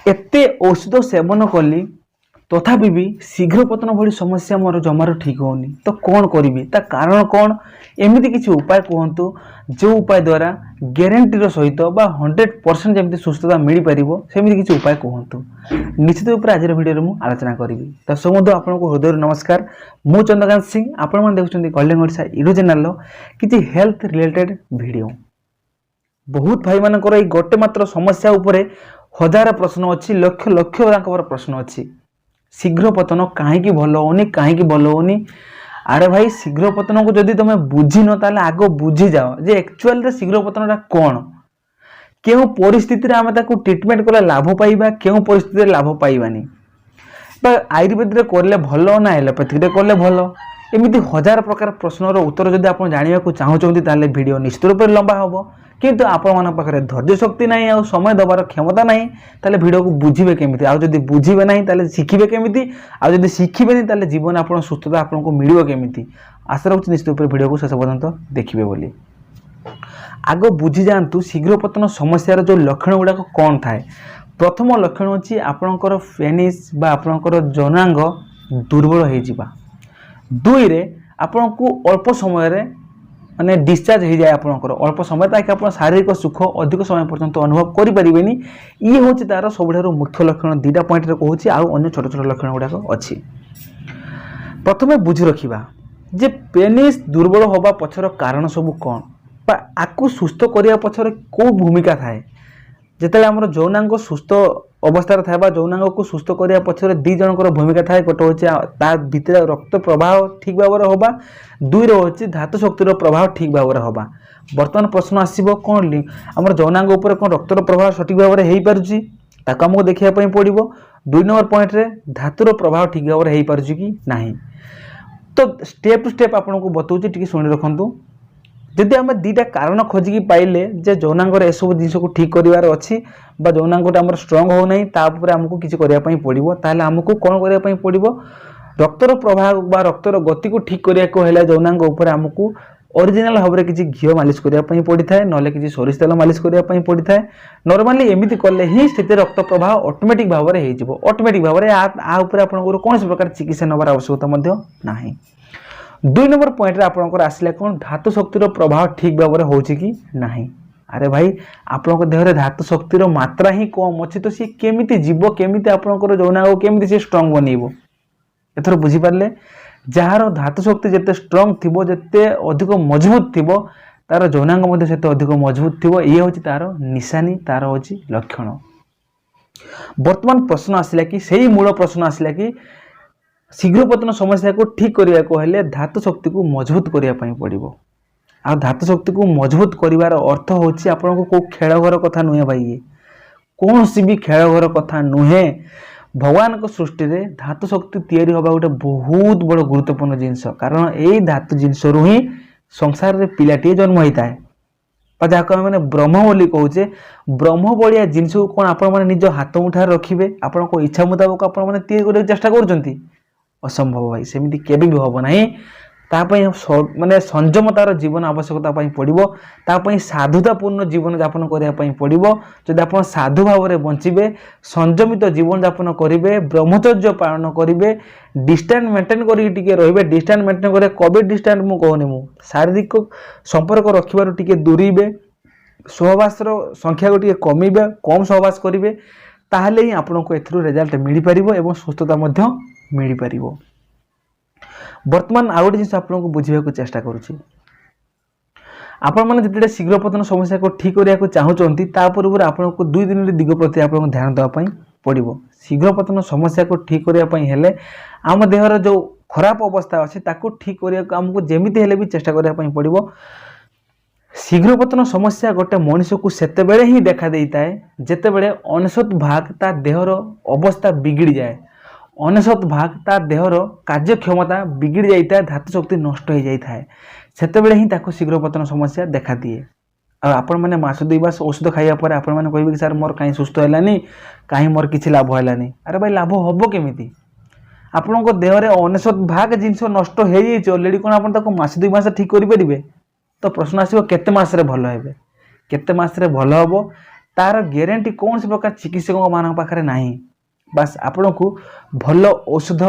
एते औषध सेवन कली तथापि भी शीघ्र पतन भली समस्या मोर जमार ठीक होनी तो कौन करी ता कारण कौन एमती किसी उपाय कहतु जो उपाय द्वारा ग्यारंटीर सहित 100% जमी सुस्थता मिल पार सेमती किसी उपाय कहतु निश्चित रूप आज भिडियो में आलोचना करी। दर्शक बंधु आपको हृदय नमस्कार। मु चंद्रकांत सिंह आपण देखुं कल्याण ओडिशा यूट्यूब चैनल किसी हेल्थ रिलेटेड वीडियो। बहुत भाई मानकर गोटे मात्र समस्या उपरे हजार प्रश्न अच्छी लक्ष लक्ष प्रश्न अच्छी शीघ्र पतन कहीं भल होनी कहीं भल होनी। अरे भाई शीघ्र पतन को जदि तुम बुझी न ताले आग बुझी जाओ जे एक्चुअल शीघ्र पतन कौन क्यों परिस्थिति आम ट्रिटमेंट कले लाभ पाइबा क्यों परिस्थिति लाभ पाइबानी आयुर्वेद करले भल ना एलोपैथिक करले भल एमती हजार प्रकार प्रश्नर उत्तर जदि आप जानवा चाहते ताले वीडियो निश्चित रूप लंबा हम किंतु आपण पाखे धैर्य शक्ति ना आ समय दबार क्षमता ना ताले वीडियो को बुझे केमी आदि बुझे ना ताले शिखिबे केमी आदि शिखिबे ताले जीवन आप सुस्थता आपको मिल केमी। आशा रखुच्छी निश्चित रूप वीडियो को शेष पर्यंत देखिए बोली। आग बुझी जातु शीघ्र पतन समस्यार जो लक्षण गुड़ाक कौन थाए। प्रथम लक्षण अच्छी आपणकर पेनिस बा आपणकर जनांग दुर्बल हो जावा। दुई रे आपण को अल्प समय माने डिस्चार्ज हो जाए आपंकर अल्प समय ताकि आप शारीरिक सुख अधिक समय पर्यंत अनुभव करें ये हूँ तार सब मुख्य लक्षण दुईटा पॉइंट कहूँ आउ छोट छोट लक्षण गुड़ाक अच्छी। प्रथम बुझी रखा जे पेनिस दुर्बल होगा पछर कारण सब कौन बा आकु सुस्थ करने पछर कौ भूमिका थाए। जिते आम यौनांग सुस्थ अवस्था था यौनांग को सुस्थ करने पछर दी जनकर भूमिका थाए। गोटे हूँ भितर रक्त प्रवाह ठीक भाव में होगा दुई हूँ धातु शक्तिर प्रभाव ठीक भाव में होगा। बर्तमान प्रश्न आसो कौन आम यौनांग उपर कौन रक्तर प्रभाव सठिक भाव में हो पार्टी आमको देखापी पड़ो। दुई नंबर पॉइंट रे धातुर प्रभाव ठीक भाव में हो पार्टी कि ना तो स्टेप टू स्टेप आपको बताऊँ टी शुणी रखु। जदि आम दीटा कारण खोजिकी पाइले जे यौनांग एसबू जिन को ठीक करार अच्छी यौनांग आम स्ट्रंग होना तापर आमको किसी करने पड़ो ताल आमको कौन करने पड़ो रक्तर प्रभाव बा रक्तर गति को ठीक करने यौनांग उपर आमको ओरिजिनल भाव में किसी घी मालिश करने पड़ता है ना कि सोरिष तेल मालिश करने पड़ता है। नॉर्मली एमती कले ही स्थिति रक्त प्रवाह ऑटोमेटिक भाव में हो ऑटोमेटिक भाव में आपको कौन प्रकार चिकित्सा नबार आवश्यकता ना। दुई नंबर पॉइंट आपंकर आसला कौन धातु शक्तिर प्रभाव ठीक भाव में हो ना। अरे भाई आपन देह धातु शक्तिर मात्रा ही कम अच्छी तो सी केमिति जीव केमिति आपंकर यौनांग केमिति सी स्ट्रंग बनइबो एथर बुझी पारले। जार धातु शक्ति जिते स्ट्रंग थिबो जिते अधिक मजबूत थिबो तार यौनांग मध्ये सेते अधिक मजबूत थिबो ये होची तार निशानी तार होची लक्षण। वर्तमान प्रश्न आसला कि सही मूल प्रश्न आसला कि शीघ्र पतन समस्या को ठीक करने को हेले धातु शक्ति को मजबूत करने पड़ो। आ धातु शक्ति को मजबूत करार अर्थ होची आपन को को खेल घर कथा नुहे भाई ये कौन सी भी खेल घर कथा नुहे। भगवान को सृष्टि रे धातु शक्ति तैयारी होगा गोटे बहुत बड़ गुरुत्वपूर्ण जिनस कारण यही धातु जिनस रु ही संसार रे पिलाटी जन्म होता है जहाँ मैंने ब्रह्म बोली कहूचे ब्रह्म भाया जिनस को कौन आप निज हाथ मुठार रखिए आपण को इच्छा मुताबक आपण तैयारी चेष्टा कर असंभव भाई सेमती केबे भी हम ना माने संयमतार जीवन आवश्यकता पड़ो तापाई साधुतापूर्ण जीवन यापन करने पड़ो। जदि आप साधु भाव में बंचे संयमित जीवन यापन करेंगे ब्रह्मचर्य पालन करेंगे डिस्टेंस मेंटेन करके रे डिस्टेंस मेंटेन कर कोविड डिस्टेंस मुझे कहूनी मु शारीरिक संपर्क रखिबार टिके दूरीबे सहवासर संख्या को टिके कमीबे कम सहवास करेंगे ताहले ही आपको एथरू रिजल्ट मिल पारिबो एवं सुस्थता मध्य मिल पारिबो। वर्तमान आउ गोटे जिन आपको बुझा चेष्टा करुँची आपण मैंने जिते शीघ्र पतन समस्या को ठीक करने को चाहूँगी तापर आपको दुई दिन दिग प्रति आपको ध्यान देवाई पड़ो। शीघ्र पतन समस्या को ठीक करने आम देहर जो खराब अवस्था अच्छे ताको ठीक करने आमको जमीती हेले भी चेष्टा करने पड़ो। शीघ्र पतन समस्या गोटे मनीष को सेतेबेले ही देखा देता है जितेबेले 99 भाग ता देहर अवस्था बिगड़ी जाए 99 भाग ता देहर कार्यक्षमता बिगड़ी जाता है धातु शक्ति नष्ट हो जाता है सेतेबेले ही ताको शीघ्र पतन समस्या देखा दिए। आपण मैंने मास 2 मास औषध खाइबा पर आपण मैंने कहबे कि सर मोर कहीं सुस्थ हैलानी कहीं मोर किछि लाभ हैलानी। अरे भाई लाभ हबो केमिति आपनको देह रे 99 भाग जिनस नष्ट हो जाइए ऑलरेडी कौन आप मास 2 मास ठीक करें। तो प्रश्न आसो केते मास रे भल हेबे केते मास रे भल हबो तार ग्यारंटी कौन से प्रकार चिकित्सक मान पाखे नहीं। बास आपण को भल औषध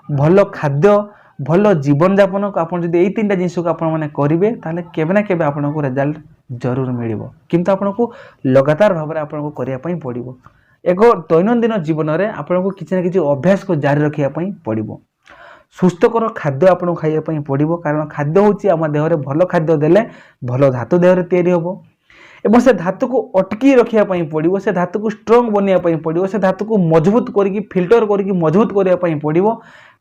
भल खाद्य भल जीवन यापन को आप यदि यही 3टा जिनस को आप करेंगे ताले केबे ना केबे आपन को रिजल्ट जरूर मिलिबो। किंतु आपन को लगातार भाव में आपन को करिया पई पड़िबो। एक दैनंदिन जीवन में आपन को किसी न किसी अभ्यास को जारी रखिया पई पड़िबो। सुस्थकर खाद्य आपन खाइया पई पड़िबो, कारण खाद्य होची आम देह रे भल खाद्य देले भल धातु देह रे तैयारी होबो एवं से धातु को अटकी रखिया पई पड़िबो, से धातु को स्ट्रांग बनिया पई पड़िबो, से धातु को मजबूत करके फिल्टर करके मजबूत करिया पई पड़िबो।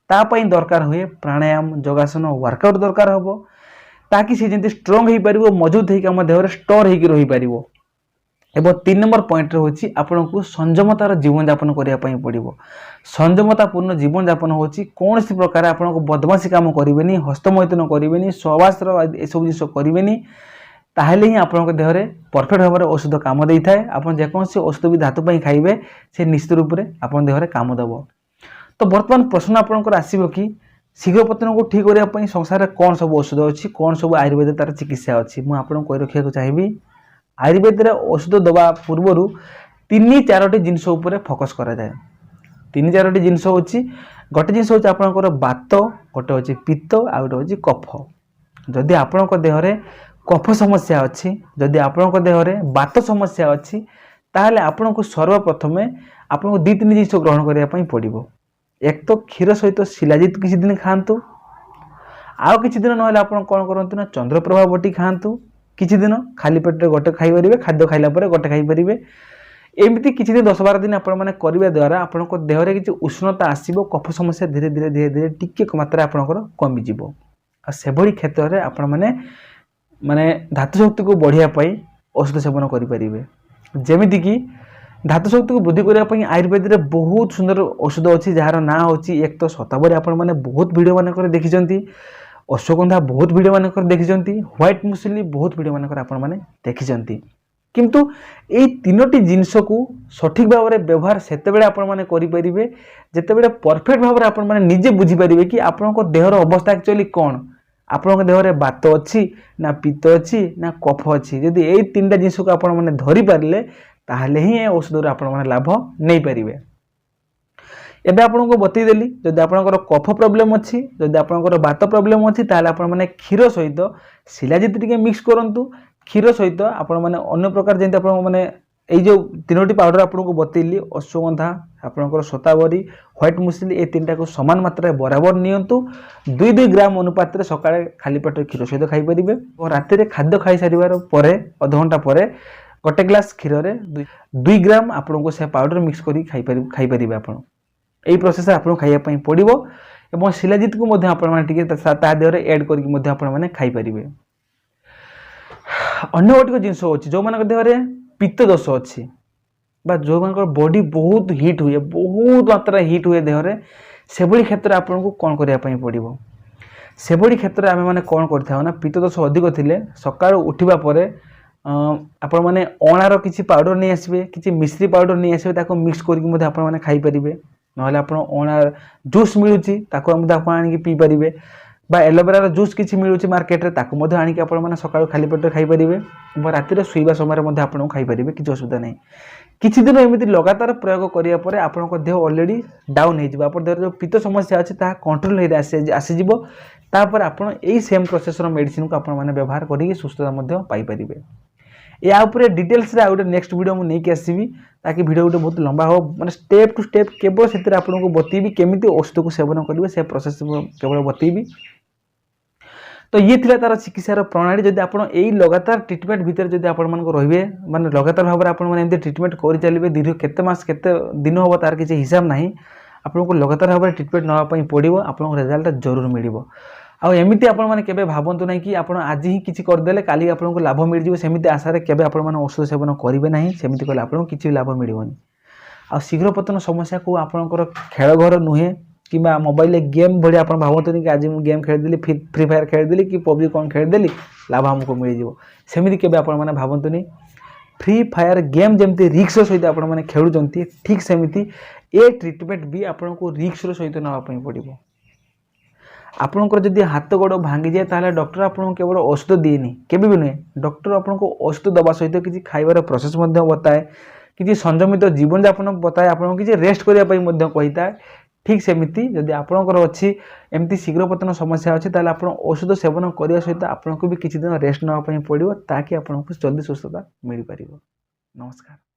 ता पई दरकार हुए प्राणायाम योगासन वर्कआउट दरकार होबो, ताकि से जेंति स्ट्रांग हो पारिबो मजबूत होई आम देह रे स्टोर होई रही पारिबो। एवं 3 नंबर पॉइंट होची आपन को संयमतार जीवन यापन करिया पई पड़िबो। संयमतापूर्ण जीवन यापन होची कौन सी प्रकार आपन को बदमाशी काम करिवेनी, हस्तमैथुन करिवेनी, सहवास्त्र ए सब जिंस करिवेनी, ताहले ही आपन देह रे परफेक्ट भाव में औषध काम देई थाए। आपन जेकोसी औषध भी धातु पई खाइबे से निश्चित रूप से आपन देह रे काम देबो। तो वर्तमान प्रश्न आपनकर आसीबो कि शीघ्रपतन को ठीक करिया पई संसार रे कोन सब औषध अछि, कोन सब आयुर्वेद तार चिकित्सा अछि। मु आपन को रखिया को चाहिबी आयुर्वेद रे औषध दबा पूर्वरु 3-4टी जिनस ऊपर फोकस करा जाए। 3-4टी जिनस होची, गोटे जिनस होची आपनकर वात, गोटे होची पित्त आ गोटे होची कफ। जदि आपनकर देह रे कफ समस्या अच्छी, जदि आपन देह रे वात समस्या अच्छी, ताहले आपन को सर्वप्रथमे आपन को 2-3 जिनस ग्रहण करिया पई पड़िबो। एक तो क्षीर सहित शिलाजित किसी दिन खांतु, आउ किसी दिन नहले आपन कोन करंतु ना चंद्रप्रभा बटी खांतु। किसी दिन खाली पेट रे गोटे खाई परिबे, खाद्य खाइला परे गोटे खाई परिबे। एमती किसी दिन 10-12 दिन आपण माने करिबा द्वारा आपन को देह रे किछि उष्णता आसीबो, कफ समस्या धीरे धीरे टिके मात्रा आपनकर कमी जिवो। आ सेभଳି क्षेत्र रे आपण माने धातु शक्ति को बढ़िया पाई औषध सेवन करें। जमीती कि धातु शक्ति को वृद्धि करने आयुर्वेद रे बहुत सुंदर औषध अच्छी, जार ना होची एक तो शतावरी आपण मैंने बहुत वीडियो मानक देखी, अश्वगंधा बहुत वीडियो मानक देखी, व्हाइट मुसली बहुत वीडियो मानक आपण मैंने देखी। किंतु ये 3टी जिनस को सठिक भाव में व्यवहार सेतेबेले आपण माने करि परिबे जेतेबेले परफेक्ट भाव में आपण माने निजे बुझी परिबे कि आपण को देहर अवस्था एक्चुअली कौन, आपन देह रे वात अच्छी ना पित्त अच्छी ना कफ अच्छी। जदि यही 3टा जिनस को आपण माने धरि पारले ताहले ही औषध आपण माने लाभ नहीं पारिबे। एबे आपण को बतई देली जदि आपनकर कफ प्रॉब्लम अच्छी, जदि आपनकर वात प्रॉब्लम अच्छी, ताहले आपण माने क्षीर सहित शिलाजित टिके मिक्स करंतु। क्षीर सहित आपण माने अन्य प्रकार जेंति आपण माने এই जो 3टी पाउडर आपको बतैली अश्वगंधा आपनकर शतावरी व्हाइट मुसली ए 3टा को समान मात्रा बराबर नियंतु। 2-2 ग्राम अनुपात रे सकाळे खाली पेट क्षीर सहित खाई परिबे और राति रे खाद्य खाई सारिबार परे आधा घंटा परे गोटे ग्लास क्षीर रे 2 ग्राम आपनको से पाउडर मिक्स करी खाई परिबे। आपण एई प्रोसेस आपन खाइया पई पड़िबो एवं शिलाजित को मध्य आपण माने टिके ता देह रे ऐड करी मध्य आपण माने खाई परिबे। अन्य गोटे जिंस होची जो मानक देह रे पित्त दोष अच्छी बा जो मान बॉडी बहुत हिट हुए, बहुत मात्रा हिट हुए देह रे, से भली क्षेत्र आपन को कौन करिया पई पड़िबो। से भली क्षेत्र आमे माने कौन करथाउ ना पित्त दोष अधिक थिले सकाळ उठिबा परे आपण माने अणार किछि पाउडर नै आसीबे, किछि मिश्री पाउडर नै आसीबे, ताको मिक्स करके मध्ये आपण माने खाई परिबे। नहले आपण अणार जूस मिलुची ताको मध्ये आपण आनी पी परिबे बा एलोवेरा जूस किछि मिलुची मार्केट रे ताको मध्ये आनी आपण माने सकाळ खाली पेट खाई परिबे बा राति रे सुईबा समय मध्ये आपण खाई परिबे, किछि असुविधा नै। किछि दिन एमिति लगातार प्रयोग करिया परे आपनको देह ऑलरेडी डाउन हे जिवो, आपन देह जो पित्त समस्या अछि ता कंट्रोल हे आसी जिवो। तापर आपण एई सेम प्रोसेस रो मेडिसिन को आपण माने व्यवहार करी सुस्थता मध्ये पाई परिबे। या ऊपर डिटेल्स रे आउट नेक्स्ट वीडियो मु नै के आसीबी ताकि वीडियो गोटे बहुत लंबा हो, माने स्टेप टू स्टेप केवल सेतिर आपनको बतेबी केमिति औषध को सेवन करिवे से प्रोसेस केवल बतेबी। तो ये थिला तार चिकित्सार प्रणाली। जदि आपण एई लगातार ट्रीटमेंट भीतर जदि आपण मन को रहिबे माने लगातार भाव में आपण माने एमते ट्रीटमेंट करि चलिबे दीर्घ केते मास केते दिन होबो तार किछि हिसाब नाही, आपण को लगातार भाव में ट्रीटमेंट नवा पई पड़िबो, आपण को रिजल्ट जरूर मिलिबो। आ एमिति आपण माने केबे भाबंतु नै कि आपण आज ही किछि कर देले काली आपण को लाभ मिल जिवो, सेमिति आशा रे केबे आपण माने औषध सेवन करिवे नाही, सेमिति कले आपण को किछि लाभ मिलिबोनी। आ शीघ्र पतन समस्या को आपनकर खेल घर नुहे कि मोबाइल गेम भाई आप भावतुनि कि आज मुझे गेम खेलदेली फ्री फायर खेलदेली कि पबजी कौन खेलदेली लाभ हमको मिल सेमती के आपने भावतुनि। फ्री फायर गेम जमती रिक्स सहित आपने खेलुंट ठीक सेमती ए ट्रीटमेंट भी आपको रिक्स सहित नापी पड़ो। ଆପଣଙ୍କର ଯଦି ହାତ ଗୋଡ଼ ଭାଙ୍ଗିଯାଏ ତାହେଲେ ଡକ୍ଟର ଆପଣଙ୍କୁ କେବଳ ଔଷଧ ଦିଏନି, କେବେ ବି ନୁହେଁ। ଡକ୍ଟର ଆପଣଙ୍କୁ ଔଷଧ ଦେବା ସହିତ କିଛି ଖାଇବାର ପ୍ରୋସେସ୍ ମଧ୍ୟ ବତାଏ, କିଛି ସଂଯମିତ ଜୀବନଯାପନ ବତାଏ, ଆପଣଙ୍କୁ କିଛି ରେଷ୍ଟ କରିବା ପାଇଁ ମଧ୍ୟ କହିଥାଏ। ଠିକ୍ ସେମିତି ଯଦି ଆପଣଙ୍କର ଅଛି ଏମିତି ଶୀଘ୍ର ପତନ ସମସ୍ୟା ଅଛି ତାହେଲେ ଆପଣ ଔଷଧ ସେବନ କରିବା ସହିତ ଆପଣଙ୍କୁ ବି କିଛି ଦିନ ରେଷ୍ଟ ନେବା ପାଇଁ ପଡ଼ିବ, ତାକି ଆପଣଙ୍କୁ ଜଲ୍ଦି ସୁସ୍ଥତା ମିଳିପାରିବ। ନମସ୍କାର।